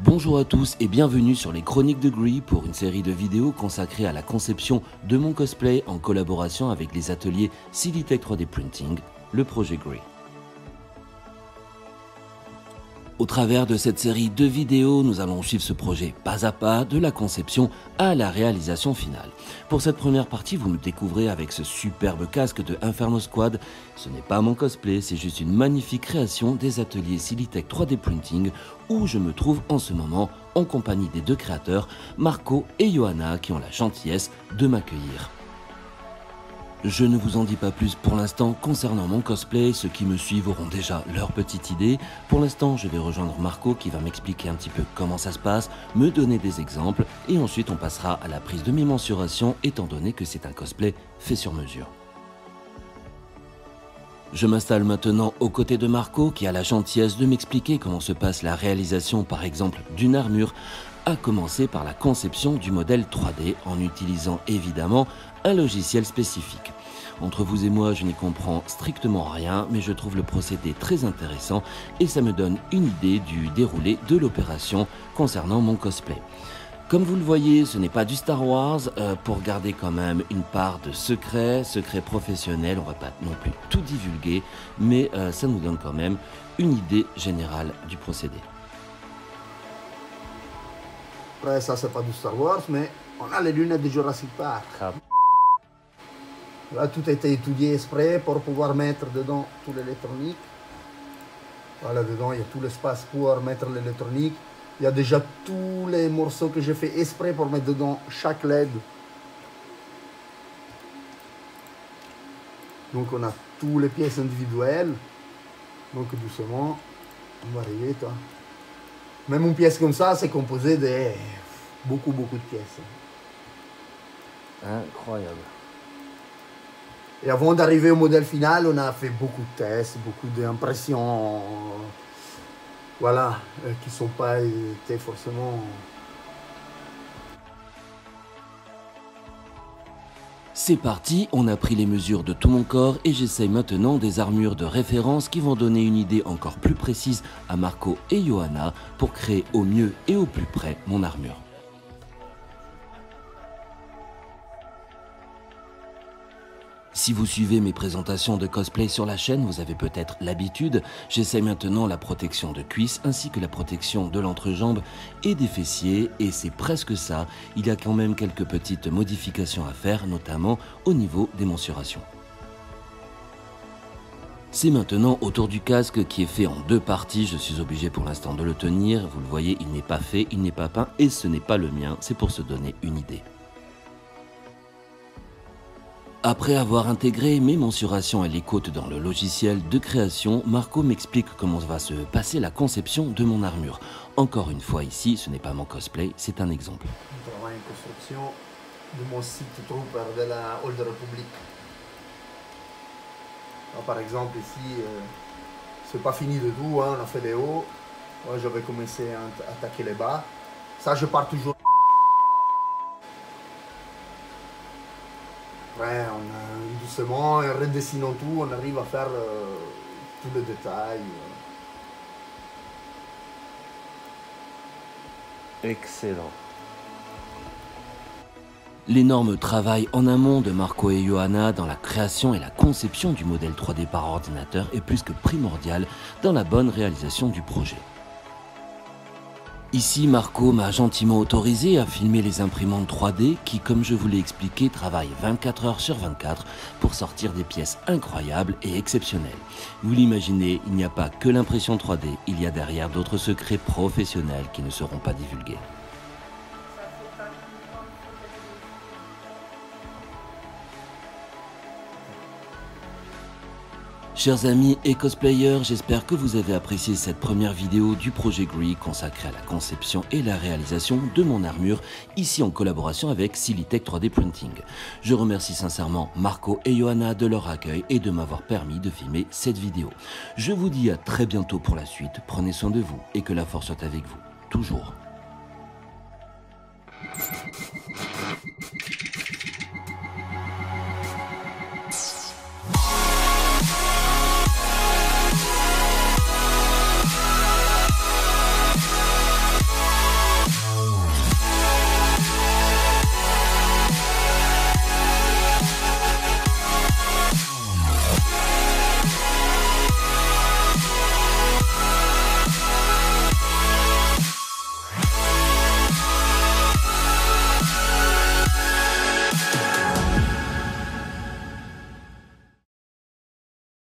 Bonjour à tous et bienvenue sur les Chroniques de Gris pour une série de vidéos consacrée à la conception de mon cosplay en collaboration avec les ateliers Silitech 3D Printing, le projet Gris. Au travers de cette série de vidéos, nous allons suivre ce projet pas à pas, de la conception à la réalisation finale. Pour cette première partie, vous nous découvrez avec ce superbe casque de Inferno Squad. Ce n'est pas mon cosplay, c'est juste une magnifique création des ateliers Silitech 3D Printing où je me trouve en ce moment en compagnie des deux créateurs, Marco et Johanna, qui ont la gentillesse de m'accueillir. Je ne vous en dis pas plus pour l'instant concernant mon cosplay, ceux qui me suivent auront déjà leur petite idée. Pour l'instant, je vais rejoindre Marco qui va m'expliquer un petit peu comment ça se passe, me donner des exemples et ensuite on passera à la prise de mes mensurations étant donné que c'est un cosplay fait sur mesure. Je m'installe maintenant aux côtés de Marco qui a la gentillesse de m'expliquer comment se passe la réalisation par exemple d'une armure, à commencer par la conception du modèle 3D en utilisant évidemment un logiciel spécifique. Entre vous et moi, je n'y comprends strictement rien, mais je trouve le procédé très intéressant et ça me donne une idée du déroulé de l'opération concernant mon cosplay. Comme vous le voyez, ce n'est pas du Star Wars, pour garder quand même une part de secret professionnel, on va pas non plus tout divulguer, mais ça nous donne quand même une idée générale du procédé. Après, ça, c'est pas du Star Wars, mais on a les lunettes de Jurassic Park. Là, tout a été étudié exprès pour pouvoir mettre dedans tout l'électronique. Voilà, dedans, il y a tout l'espace pour mettre l'électronique. Il y a déjà tous les morceaux que j'ai fait exprès pour mettre dedans chaque LED. Donc, on a toutes les pièces individuelles. Donc, doucement, on va arriver, toi. Même une pièce comme ça, c'est composé de beaucoup de pièces. Incroyable. Et avant d'arriver au modèle final, on a fait beaucoup de tests, beaucoup d'impressions, voilà, qui ne sont pas été forcément... C'est parti, on a pris les mesures de tout mon corps et j'essaye maintenant des armures de référence qui vont donner une idée encore plus précise à Marco et Johanna pour créer au mieux et au plus près mon armure. Si vous suivez mes présentations de cosplay sur la chaîne, vous avez peut-être l'habitude, j'essaie maintenant la protection de cuisse ainsi que la protection de l'entrejambe et des fessiers et c'est presque ça, il y a quand même quelques petites modifications à faire, notamment au niveau des mensurations. C'est maintenant au tour du casque qui est fait en deux parties, je suis obligé pour l'instant de le tenir, vous le voyez, il n'est pas fait, il n'est pas peint et ce n'est pas le mien, c'est pour se donner une idée. Après avoir intégré mes mensurations et les côtes dans le logiciel de création, Marco m'explique comment va se passer la conception de mon armure. Encore une fois ici, ce n'est pas mon cosplay, c'est un exemple. On travaille en construction de mon site Trooper de la Old Republic. Alors, par exemple ici, c'est pas fini de tout, hein, on a fait les hauts. Moi, je vais commencer à attaquer les bas. Ça, je pars toujours. Après, doucement, en redessinant tout, on arrive à faire tous les détails. Excellent. L'énorme travail en amont de Marco et Johanna dans la création et la conception du modèle 3D par ordinateur est plus que primordial dans la bonne réalisation du projet. Ici, Marco m'a gentiment autorisé à filmer les imprimantes 3D qui, comme je vous l'ai expliqué, travaillent 24 heures sur 24 pour sortir des pièces incroyables et exceptionnelles. Vous l'imaginez, il n'y a pas que l'impression 3D, il y a derrière d'autres secrets professionnels qui ne seront pas divulgués. Chers amis et cosplayers, j'espère que vous avez apprécié cette première vidéo du projet Gree consacrée à la conception et la réalisation de mon armure, ici en collaboration avec Silitech 3D Printing. Je remercie sincèrement Marco et Johanna de leur accueil et de m'avoir permis de filmer cette vidéo. Je vous dis à très bientôt pour la suite, prenez soin de vous et que la force soit avec vous, toujours.